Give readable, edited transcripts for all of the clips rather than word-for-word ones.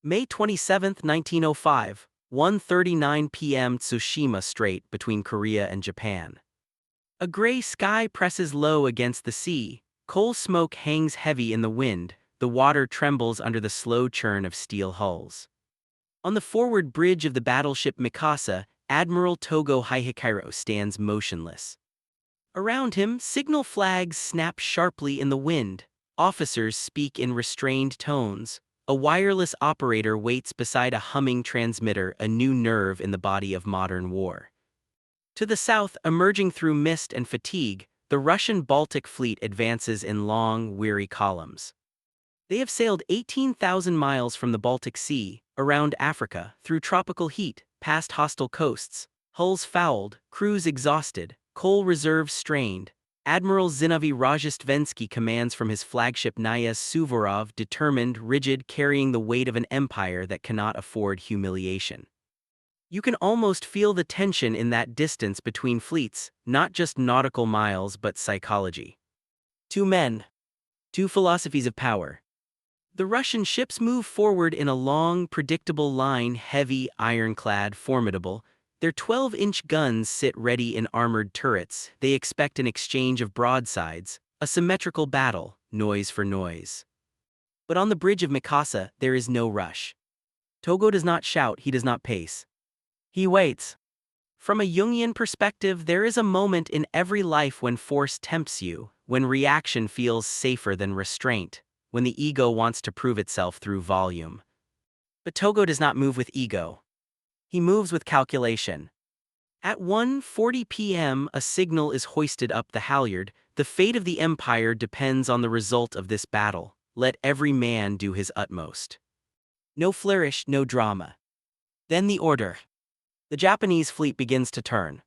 May 27, 1905, 1:39 p.m. Tsushima Strait between Korea and Japan. A gray sky presses low against the sea, coal smoke hangs heavy in the wind, the water trembles under the slow churn of steel hulls. On the forward bridge of the battleship Mikasa, Admiral Togo Hihikiro stands motionless. Around him, signal flags snap sharply in the wind, officers speak in restrained tones. A wireless operator waits beside a humming transmitter, a new nerve in the body of modern war. To the south, emerging through mist and fatigue, the Russian Baltic fleet advances in long, weary columns. They have sailed 18,000 miles from the Baltic Sea, around Africa, through tropical heat, past hostile coasts, hulls fouled, crews exhausted, coal reserves strained. Admiral Zinovy Rozhestvensky commands from his flagship Knyaz Suvorov, determined, rigid, carrying the weight of an empire that cannot afford humiliation. You can almost feel the tension in that distance between fleets, not just nautical miles but psychology. Two men. Two philosophies of power. The Russian ships move forward in a long, predictable line, heavy, ironclad, formidable. Their 12-inch guns sit ready in armored turrets. They expect an exchange of broadsides, a symmetrical battle, noise for noise. But on the bridge of Mikasa, there is no rush. Togo does not shout, he does not pace. He waits. From a Jungian perspective, there is a moment in every life when force tempts you, when reaction feels safer than restraint, when the ego wants to prove itself through volume. But Togo does not move with ego. He moves with calculation. At 1:40 p.m., a signal is hoisted up the halyard. The fate of the empire depends on the result of this battle. Let every man do his utmost. No flourish, no drama. Then the order. The Japanese fleet begins to turn.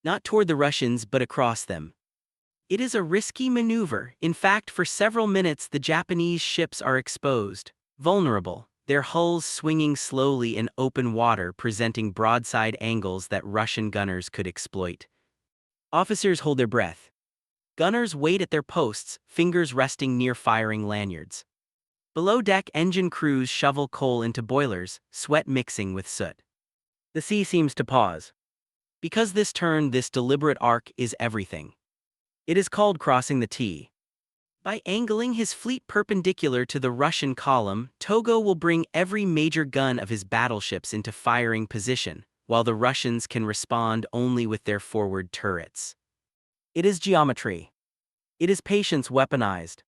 Not toward the Russians, but across them. It is a risky maneuver. In fact, for several minutes the Japanese ships are exposed, vulnerable, their hulls swinging slowly in open water, presenting broadside angles that Russian gunners could exploit. Officers hold their breath. Gunners wait at their posts, fingers resting near firing lanyards. Below deck, engine crews shovel coal into boilers, sweat mixing with soot. The sea seems to pause. Because this turn, this deliberate arc, is everything. It is called crossing the T. By angling his fleet perpendicular to the Russian column, Togo will bring every major gun of his battleships into firing position, while the Russians can respond only with their forward turrets. It is geometry. It is patience weaponized.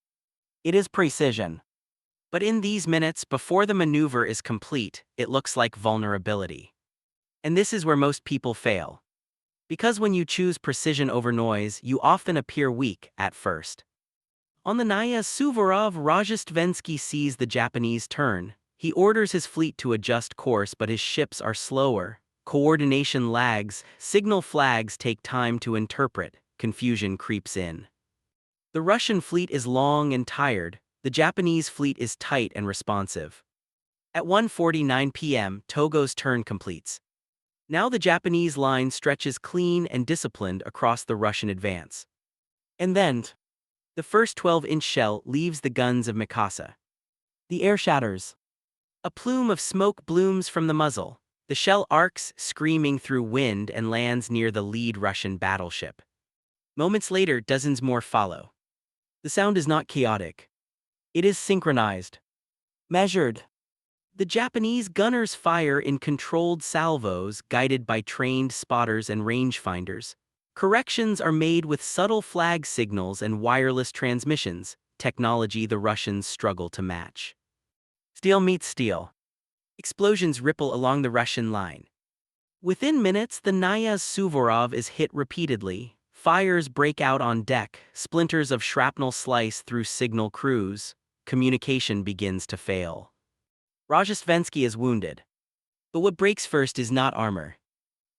It is precision. But in these minutes, before the maneuver is complete, it looks like vulnerability. And this is where most people fail. Because when you choose precision over noise, you often appear weak at first. On the Knyaz Suvorov, Rozhestvensky sees the Japanese turn. He orders his fleet to adjust course, but his ships are slower. Coordination lags, signal flags take time to interpret, confusion creeps in. The Russian fleet is long and tired, the Japanese fleet is tight and responsive. At 1:49 p.m., Togo's turn completes. Now the Japanese line stretches clean and disciplined across the Russian advance. And then, the first 12-inch shell leaves the guns of Mikasa. The air shatters. A plume of smoke blooms from the muzzle. The shell arcs, screaming through wind, and lands near the lead Russian battleship. Moments later, dozens more follow. The sound is not chaotic. It is synchronized. Measured. The Japanese gunners fire in controlled salvos, guided by trained spotters and rangefinders. Corrections are made with subtle flag signals and wireless transmissions, technology the Russians struggle to match. Steel meets steel. Explosions ripple along the Russian line. Within minutes, the Knyaz Suvorov is hit repeatedly. Fires break out on deck, splinters of shrapnel slice through signal crews. Communication begins to fail. Rozhestvensky is wounded. But what breaks first is not armor.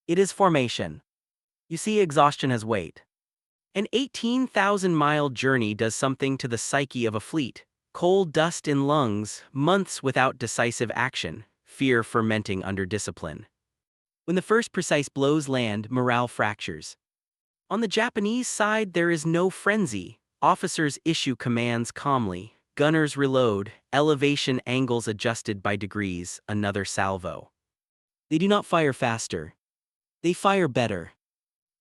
It is formation. You see, exhaustion has weight. An 18,000-mile journey does something to the psyche of a fleet. Coal dust in lungs, months without decisive action, fear fermenting under discipline. When the first precise blows land, morale fractures. On the Japanese side, there is no frenzy. Officers issue commands calmly. gunners reload, elevation angles adjusted by degrees, another salvo. They do not fire faster. They fire better.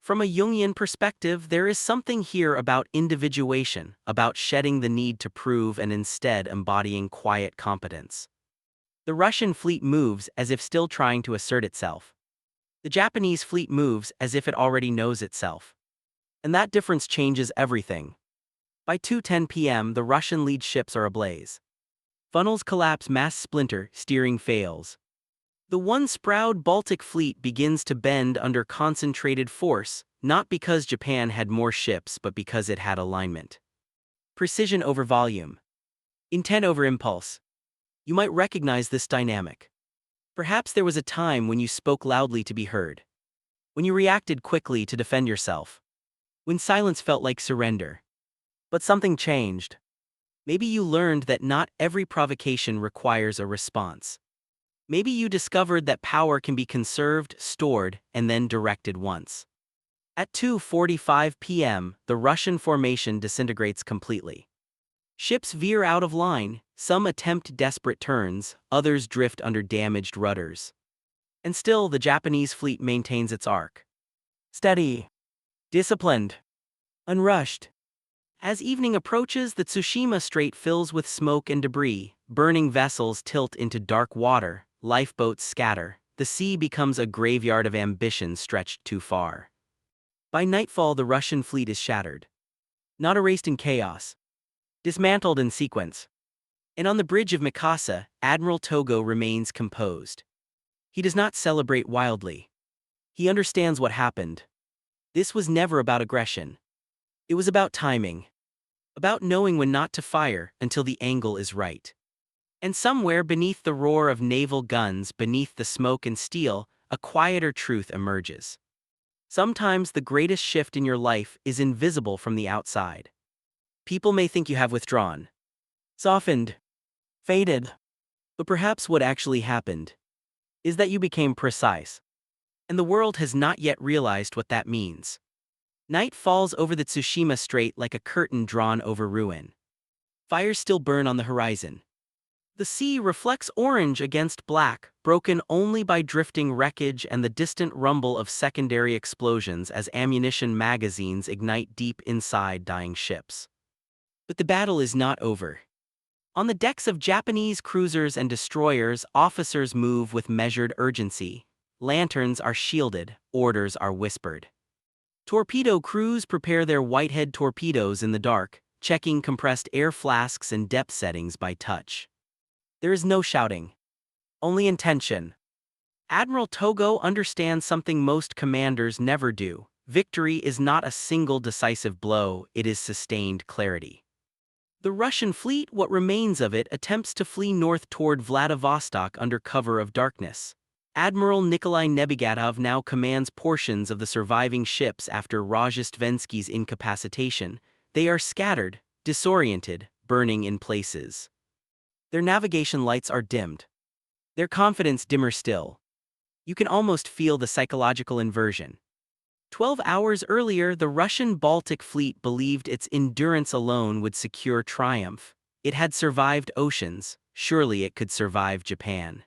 From a Jungian perspective, there is something here about individuation, about shedding the need to prove and instead embodying quiet competence. The Russian fleet moves as if still trying to assert itself. The Japanese fleet moves as if it already knows itself. And that difference changes everything. By 2:10 p.m., the Russian lead ships are ablaze. Funnels collapse, masts splinter, steering fails. The once-proud Baltic fleet begins to bend under concentrated force, not because Japan had more ships but because it had alignment. Precision over volume. Intent over impulse. You might recognize this dynamic. Perhaps there was a time when you spoke loudly to be heard. When you reacted quickly to defend yourself. When silence felt like surrender. But something changed. Maybe you learned that not every provocation requires a response. Maybe you discovered that power can be conserved, stored, and then directed once. At 2:45 p.m., the Russian formation disintegrates completely. Ships veer out of line, some attempt desperate turns, others drift under damaged rudders. And still, the Japanese fleet maintains its arc. Steady. Disciplined. Unrushed. As evening approaches, the Tsushima Strait fills with smoke and debris, burning vessels tilt into dark water, lifeboats scatter, the sea becomes a graveyard of ambition stretched too far. By nightfall, the Russian fleet is shattered. Not erased in chaos. Dismantled in sequence. And on the bridge of Mikasa, Admiral Togo remains composed. He does not celebrate wildly. He understands what happened. This was never about aggression. It was about timing. About knowing when not to fire until the angle is right. And somewhere beneath the roar of naval guns, beneath the smoke and steel, a quieter truth emerges. Sometimes the greatest shift in your life is invisible from the outside. People may think you have withdrawn, softened, faded. But perhaps what actually happened is that you became precise. And the world has not yet realized what that means. Night falls over the Tsushima Strait like a curtain drawn over ruin. Fires still burn on the horizon. The sea reflects orange against black, broken only by drifting wreckage and the distant rumble of secondary explosions as ammunition magazines ignite deep inside dying ships. But the battle is not over. On the decks of Japanese cruisers and destroyers, officers move with measured urgency. Lanterns are shielded, orders are whispered. Torpedo crews prepare their Whitehead torpedoes in the dark, checking compressed air flasks and depth settings by touch. There is no shouting. Only intention. Admiral Togo understands something most commanders never do. Victory is not a single decisive blow, it is sustained clarity. The Russian fleet, what remains of it, attempts to flee north toward Vladivostok under cover of darkness. Admiral Nikolai Nebigatov now commands portions of the surviving ships after Rozhestvensky's incapacitation. They are scattered, disoriented, burning in places. Their navigation lights are dimmed. Their confidence dimmer still. You can almost feel the psychological inversion. 12 hours earlier, the Russian Baltic fleet believed its endurance alone would secure triumph. It had survived oceans, surely it could survive Japan.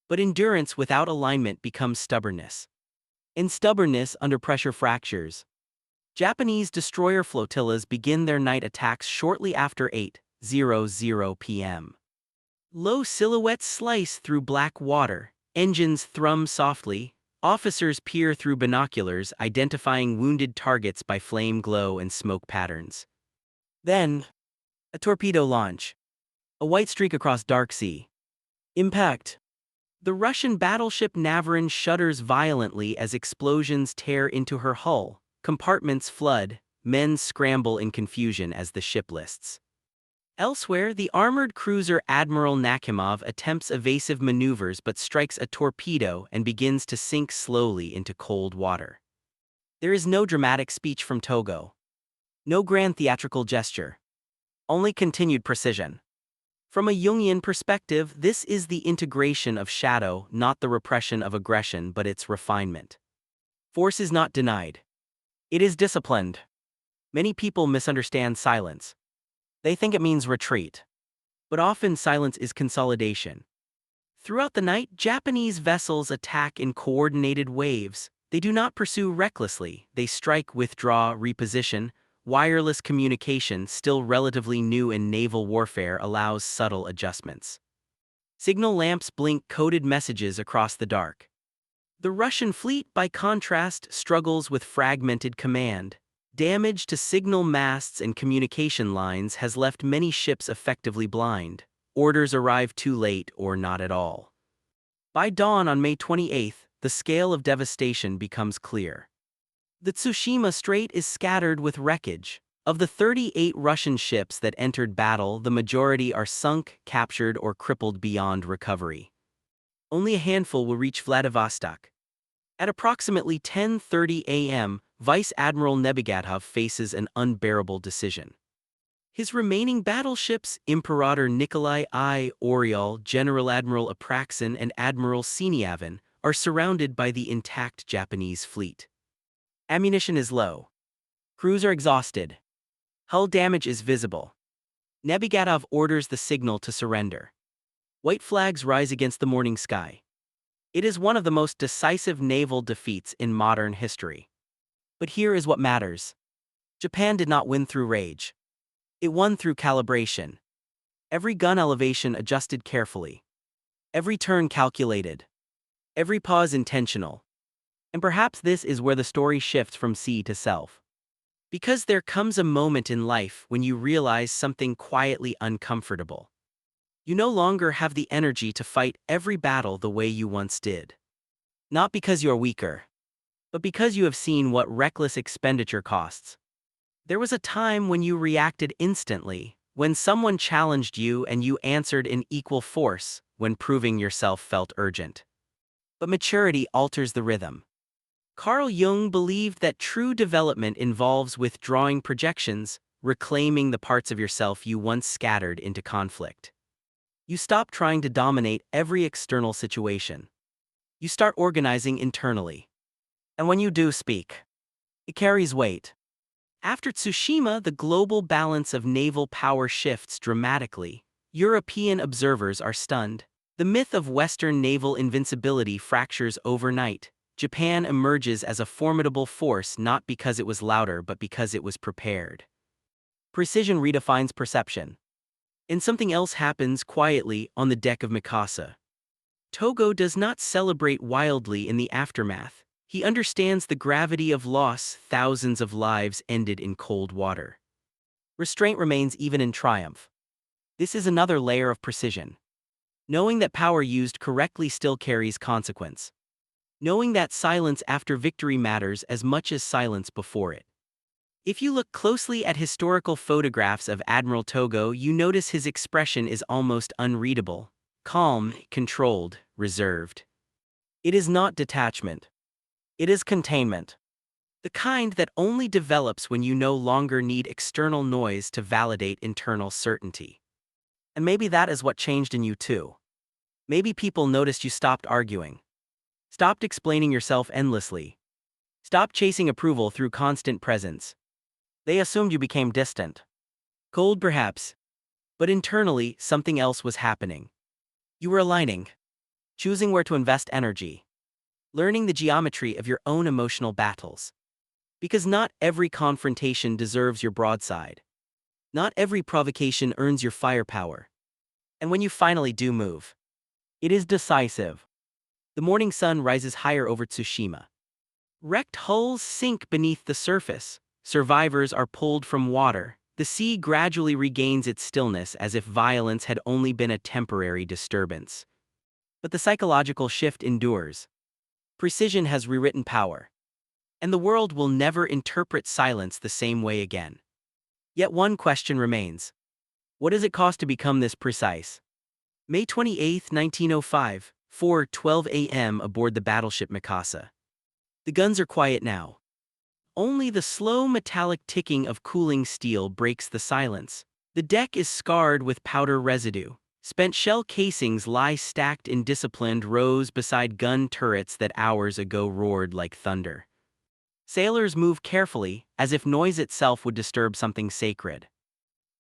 But endurance without alignment becomes stubbornness. And stubbornness under pressure fractures. Japanese destroyer flotillas begin their night attacks shortly after 8:00 p.m. Low silhouettes slice through black water, engines thrum softly, officers peer through binoculars identifying wounded targets by flame glow and smoke patterns. Then, a torpedo launch. A white streak across dark sea. Impact. The Russian battleship Navarin shudders violently as explosions tear into her hull, compartments flood, men scramble in confusion as the ship lists. Elsewhere, the armored cruiser Admiral Nakhimov attempts evasive maneuvers but strikes a torpedo and begins to sink slowly into cold water. There is no dramatic speech from Togo. No grand theatrical gesture. Only continued precision. From a Jungian perspective, this is the integration of shadow, not the repression of aggression but its refinement. Force is not denied. It is disciplined. Many people misunderstand silence. They think it means retreat. But often silence is consolidation. Throughout the night, Japanese vessels attack in coordinated waves. They do not pursue recklessly, they strike, withdraw, reposition. Wireless communication, still relatively new in naval warfare, allows subtle adjustments. Signal lamps blink coded messages across the dark. The Russian fleet, by contrast, struggles with fragmented command. Damage to signal masts and communication lines has left many ships effectively blind. Orders arrive too late or not at all. By dawn on May 28th, the scale of devastation becomes clear. The Tsushima Strait is scattered with wreckage. Of the 38 Russian ships that entered battle, the majority are sunk, captured, or crippled beyond recovery. Only a handful will reach Vladivostok. At approximately 10:30 a.m., Vice Admiral Nebigatov faces an unbearable decision. His remaining battleships, Imperator Nikolai I, Oriol, General Admiral Apraxin, and Admiral Siniavin, are surrounded by the intact Japanese fleet. Ammunition is low. Crews are exhausted. Hull damage is visible. Nebigatov orders the signal to surrender. White flags rise against the morning sky. It is one of the most decisive naval defeats in modern history. But here is what matters. Japan did not win through rage. It won through calibration. Every gun elevation adjusted carefully. Every turn calculated. Every pause intentional. And perhaps this is where the story shifts from sea to self. Because there comes a moment in life when you realize something quietly uncomfortable. You no longer have the energy to fight every battle the way you once did. Not because you are weaker, but because you have seen what reckless expenditure costs. There was a time when you reacted instantly, when someone challenged you and you answered in equal force, when proving yourself felt urgent. But maturity alters the rhythm. Carl Jung believed that true development involves withdrawing projections, reclaiming the parts of yourself you once scattered into conflict. You stop trying to dominate every external situation. You start organizing internally. And when you do speak, it carries weight. After Tsushima, the global balance of naval power shifts dramatically. European observers are stunned. The myth of Western naval invincibility fractures overnight. Japan emerges as a formidable force not because it was louder but because it was prepared. Precision redefines perception. And something else happens quietly on the deck of Mikasa. Togo does not celebrate wildly in the aftermath. He understands the gravity of loss. Thousands of lives ended in cold water. Restraint remains even in triumph. This is another layer of precision. Knowing that power used correctly still carries consequence. Knowing that silence after victory matters as much as silence before it. If you look closely at historical photographs of Admiral Togo, you notice his expression is almost unreadable. Calm, controlled, reserved. It is not detachment. It is containment. The kind that only develops when you no longer need external noise to validate internal certainty. And maybe that is what changed in you too. Maybe people noticed you stopped arguing. Stopped explaining yourself endlessly. Stopped chasing approval through constant presence. They assumed you became distant. Cold perhaps. But internally, something else was happening. You were aligning. Choosing where to invest energy. Learning the geometry of your own emotional battles. Because not every confrontation deserves your broadside. Not every provocation earns your firepower. And when you finally do move, it is decisive. The morning sun rises higher over Tsushima. Wrecked hulls sink beneath the surface. Survivors are pulled from water. The sea gradually regains its stillness as if violence had only been a temporary disturbance. But the psychological shift endures. Precision has rewritten power. And the world will never interpret silence the same way again. Yet one question remains. What does it cost to become this precise? May 28, 1905, 4:12 a.m. aboard the battleship Mikasa. The guns are quiet now. Only the slow metallic ticking of cooling steel breaks the silence. The deck is scarred with powder residue. Spent shell casings lie stacked in disciplined rows beside gun turrets that hours ago roared like thunder. Sailors move carefully, as if noise itself would disturb something sacred.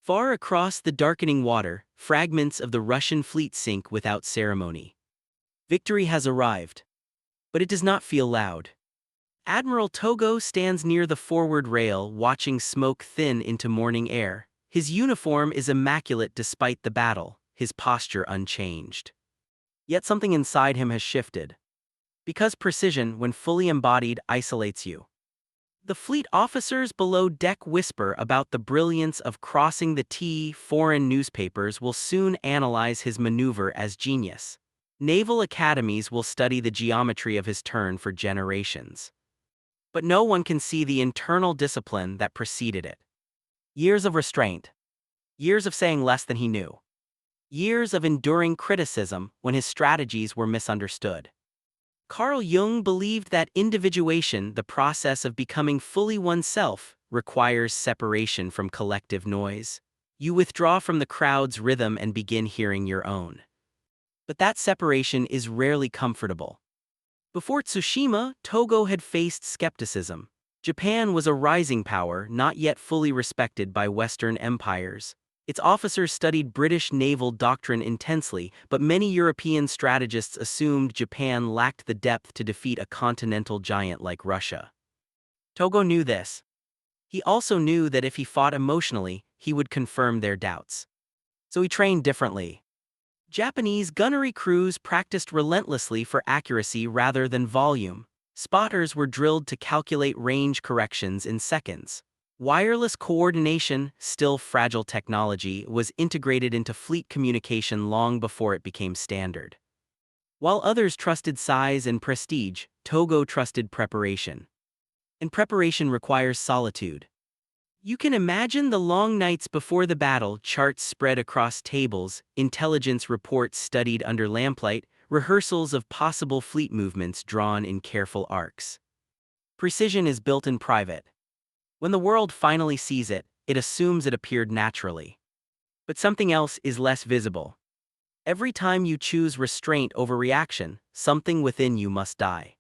Far across the darkening water, fragments of the Russian fleet sink without ceremony. Victory has arrived. But it does not feel loud. Admiral Togo stands near the forward rail, watching smoke thin into morning air. His uniform is immaculate despite the battle, his posture unchanged. Yet something inside him has shifted. Because precision, when fully embodied, isolates you. The fleet officers below deck whisper about the brilliance of crossing the T. Foreign newspapers will soon analyze his maneuver as genius. Naval academies will study the geometry of his turn for generations. But no one can see the internal discipline that preceded it. Years of restraint. Years of saying less than he knew. Years of enduring criticism when his strategies were misunderstood. Carl Jung believed that individuation, the process of becoming fully oneself, requires separation from collective noise. You withdraw from the crowd's rhythm and begin hearing your own. But that separation is rarely comfortable. Before Tsushima, Togo had faced skepticism. Japan was a rising power, not yet fully respected by Western empires. Its officers studied British naval doctrine intensely, but many European strategists assumed Japan lacked the depth to defeat a continental giant like Russia. Togo knew this. He also knew that if he fought emotionally, he would confirm their doubts. So he trained differently. Japanese gunnery crews practiced relentlessly for accuracy rather than volume. Spotters were drilled to calculate range corrections in seconds. Wireless coordination, still fragile technology, was integrated into fleet communication long before it became standard. While others trusted size and prestige, Togo trusted preparation. And preparation requires solitude. You can imagine the long nights before the battle, charts spread across tables, intelligence reports studied under lamplight, rehearsals of possible fleet movements drawn in careful arcs. Precision is built in private. When the world finally sees it, it assumes it appeared naturally. But something else is less visible. Every time you choose restraint over reaction, something within you must die.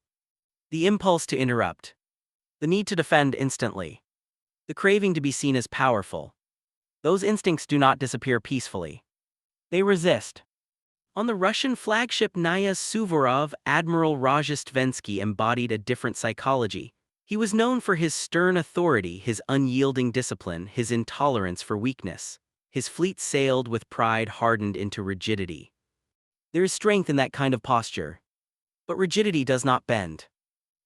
The impulse to interrupt. The need to defend instantly. The craving to be seen as powerful. Those instincts do not disappear peacefully. They resist. On the Russian flagship Naya Suvorov, Admiral Rajastvensky embodied a different psychology. He was known for his stern authority, his unyielding discipline, his intolerance for weakness. His fleet sailed with pride hardened into rigidity. There is strength in that kind of posture. But rigidity does not bend.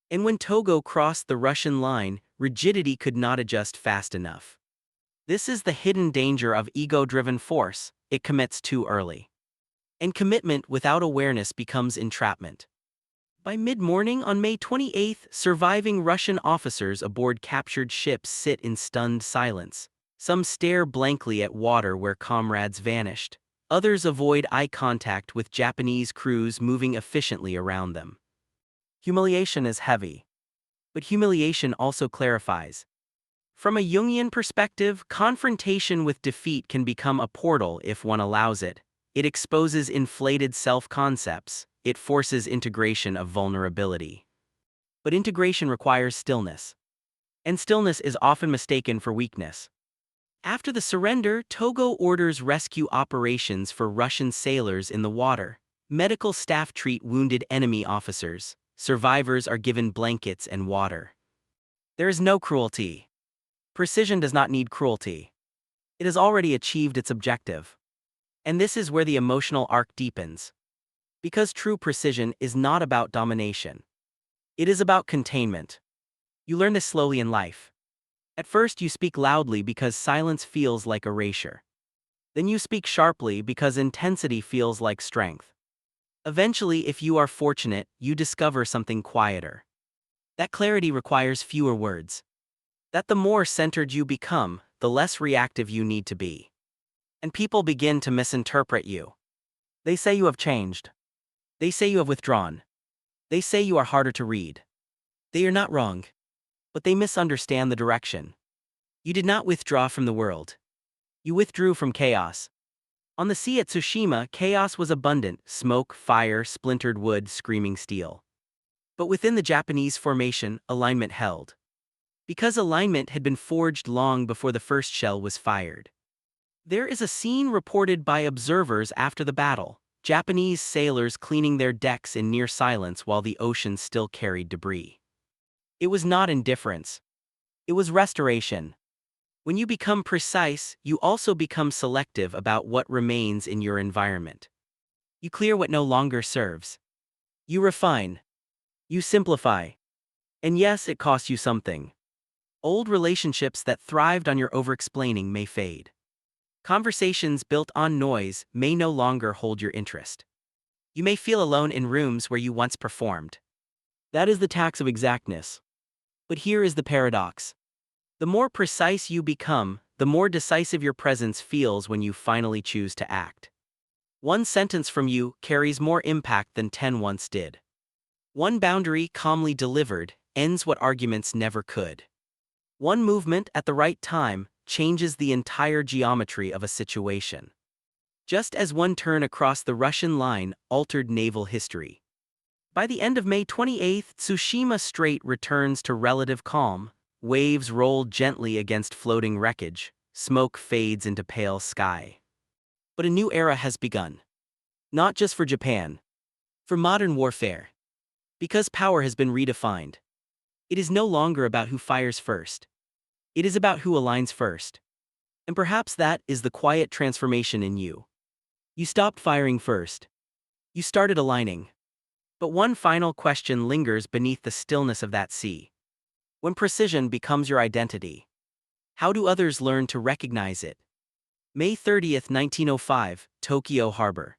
And when Togo crossed the Russian line, rigidity could not adjust fast enough. This is the hidden danger of ego-driven force. It commits too early. And commitment without awareness becomes entrapment. By mid-morning on May 28, surviving Russian officers aboard captured ships sit in stunned silence. Some stare blankly at water where comrades vanished. Others avoid eye contact with Japanese crews moving efficiently around them. Humiliation is heavy. But humiliation also clarifies. From a Jungian perspective, confrontation with defeat can become a portal if one allows it. It exposes inflated self-concepts. It forces integration of vulnerability. But integration requires stillness. And stillness is often mistaken for weakness. After the surrender, Togo orders rescue operations for Russian sailors in the water. Medical staff treat wounded enemy officers. Survivors are given blankets and water. There is no cruelty. Precision does not need cruelty. It has already achieved its objective. And this is where the emotional arc deepens. Because true precision is not about domination. It is about containment. You learn this slowly in life. At first you speak loudly because silence feels like erasure. Then you speak sharply because intensity feels like strength. Eventually, if you are fortunate, you discover something quieter. That clarity requires fewer words. That the more centered you become, the less reactive you need to be. And people begin to misinterpret you. They say you have changed. They say you have withdrawn. They say you are harder to read. They are not wrong. But they misunderstand the direction. You did not withdraw from the world. You withdrew from chaos. On the sea at Tsushima, chaos was abundant: smoke, fire, splintered wood, screaming steel. But within the Japanese formation, alignment held. Because alignment had been forged long before the first shell was fired. There is a scene reported by observers after the battle, Japanese sailors cleaning their decks in near silence while the ocean still carried debris. It was not indifference. It was restoration. When you become precise, you also become selective about what remains in your environment. You clear what no longer serves. You refine. You simplify. And yes, it costs you something. Old relationships that thrived on your overexplaining may fade. Conversations built on noise may no longer hold your interest. You may feel alone in rooms where you once performed. That is the tax of exactness. But here is the paradox. The more precise you become, the more decisive your presence feels when you finally choose to act. One sentence from you carries more impact than 10 once did. One boundary calmly delivered ends what arguments never could. One movement at the right time changes the entire geometry of a situation. Just as one turn across the Russian line altered naval history. By the end of May 28, Tsushima Strait returns to relative calm. Waves roll gently against floating wreckage, smoke fades into pale sky. But a new era has begun. Not just for Japan. For modern warfare. Because power has been redefined. It is no longer about who fires first. It is about who aligns first. And perhaps that is the quiet transformation in you. You stopped firing first. You started aligning. But one final question lingers beneath the stillness of that sea. When precision becomes your identity, how do others learn to recognize it? May 30, 1905, Tokyo Harbor.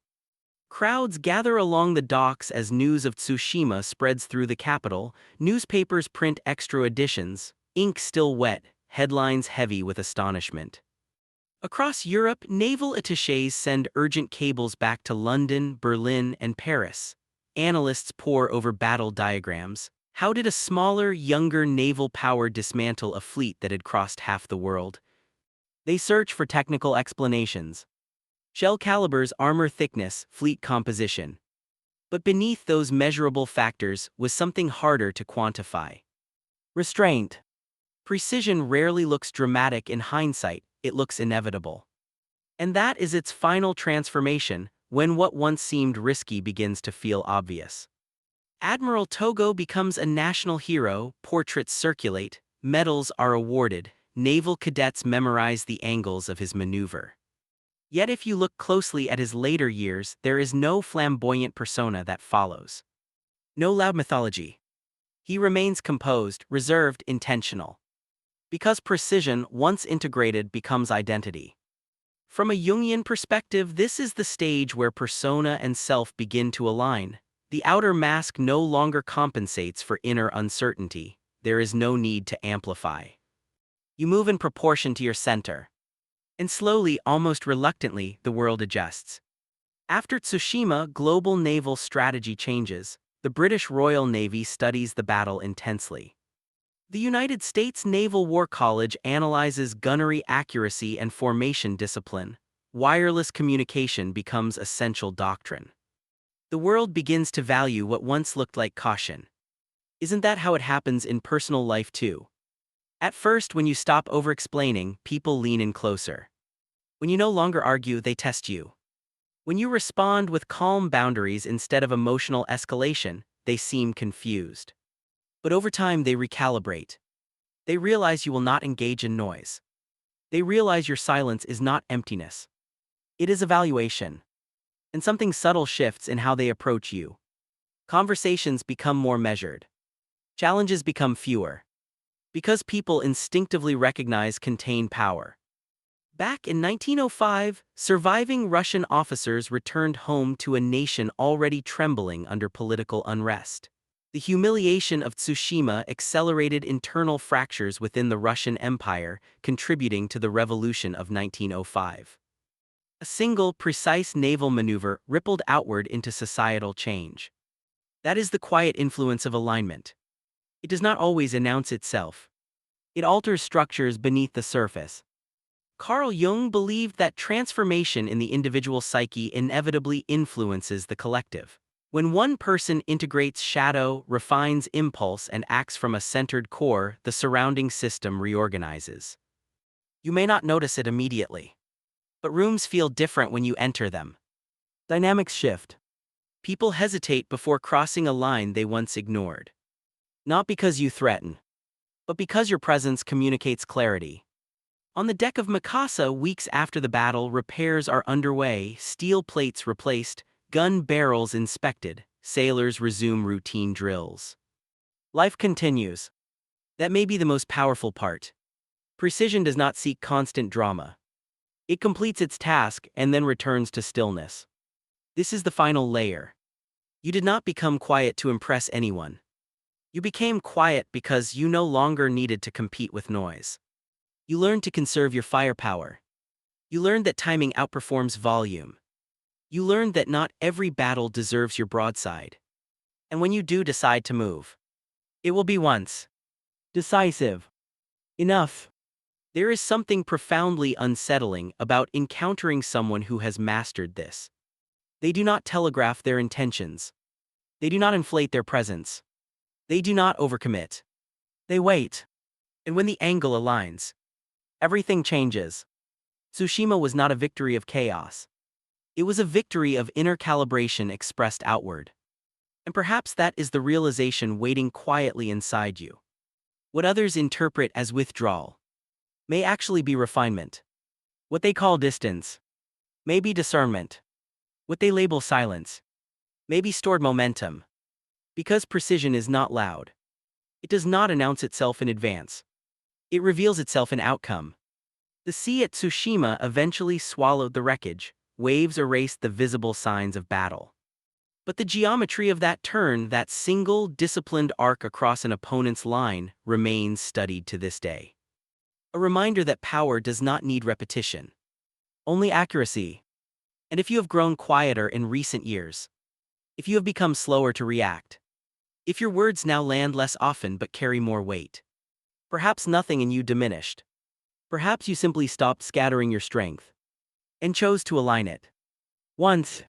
Crowds gather along the docks as news of Tsushima spreads through the capital. Newspapers print extra editions, ink still wet, headlines heavy with astonishment. Across Europe, naval attachés send urgent cables back to London, Berlin, and Paris. Analysts pore over battle diagrams. How did a smaller, younger naval power dismantle a fleet that had crossed half the world? They search for technical explanations. Shell calibers, armor thickness, fleet composition. But beneath those measurable factors was something harder to quantify. Restraint. Precision rarely looks dramatic in hindsight, it looks inevitable. And that is its final transformation, when what once seemed risky begins to feel obvious. Admiral Togo becomes a national hero, portraits circulate, medals are awarded, naval cadets memorize the angles of his maneuver. Yet if you look closely at his later years, there is no flamboyant persona that follows. No loud mythology. He remains composed, reserved, intentional. Because precision, once integrated, becomes identity. From a Jungian perspective, this is the stage where persona and self begin to align. The outer mask no longer compensates for inner uncertainty. There is no need to amplify. You move in proportion to your center. And slowly, almost reluctantly, the world adjusts. After Tsushima, global naval strategy changes. The British Royal Navy studies the battle intensely. The United States Naval War College analyzes gunnery accuracy and formation discipline. Wireless communication becomes essential doctrine. The world begins to value what once looked like caution. Isn't that how it happens in personal life too? At first, when you stop over-explaining, people lean in closer. When you no longer argue, they test you. When you respond with calm boundaries instead of emotional escalation, they seem confused. But over time, they recalibrate. They realize you will not engage in noise. They realize your silence is not emptiness. It is evaluation. And something subtle shifts in how they approach you. Conversations become more measured. Challenges become fewer. Because people instinctively recognize contain power. Back in 1905, surviving Russian officers returned home to a nation already trembling under political unrest. The humiliation of Tsushima accelerated internal fractures within the Russian Empire, contributing to the revolution of 1905. A single, precise naval maneuver rippled outward into societal change. That is the quiet influence of alignment. It does not always announce itself. It alters structures beneath the surface. Carl Jung believed that transformation in the individual psyche inevitably influences the collective. When one person integrates shadow, refines impulse, and acts from a centered core, the surrounding system reorganizes. You may not notice it immediately. But rooms feel different when you enter them. Dynamics shift. People hesitate before crossing a line they once ignored. Not because you threaten, but because your presence communicates clarity. On the deck of Mikasa, weeks after the battle, repairs are underway, steel plates replaced, gun barrels inspected, sailors resume routine drills. Life continues. That may be the most powerful part. Precision does not seek constant drama. It completes its task and then returns to stillness. This is the final layer. You did not become quiet to impress anyone. You became quiet because you no longer needed to compete with noise. You learned to conserve your firepower. You learned that timing outperforms volume. You learned that not every battle deserves your broadside. And when you do decide to move, it will be once. Decisive. Enough. There is something profoundly unsettling about encountering someone who has mastered this. They do not telegraph their intentions. They do not inflate their presence. They do not overcommit. They wait. And when the angle aligns, everything changes. Tsushima was not a victory of chaos. It was a victory of inner calibration expressed outward. And perhaps that is the realization waiting quietly inside you. What others interpret as withdrawal may actually be refinement. What they call distance may be discernment. What they label silence may be stored momentum. Because precision is not loud. It does not announce itself in advance. It reveals itself in outcome. The sea at Tsushima eventually swallowed the wreckage. Waves erased the visible signs of battle. But the geometry of that turn, that single, disciplined arc across an opponent's line, remains studied to this day. A reminder that power does not need repetition. Only accuracy. And if you have grown quieter in recent years, if you have become slower to react, if your words now land less often but carry more weight, perhaps nothing in you diminished. Perhaps you simply stopped scattering your strength and chose to align it. Once,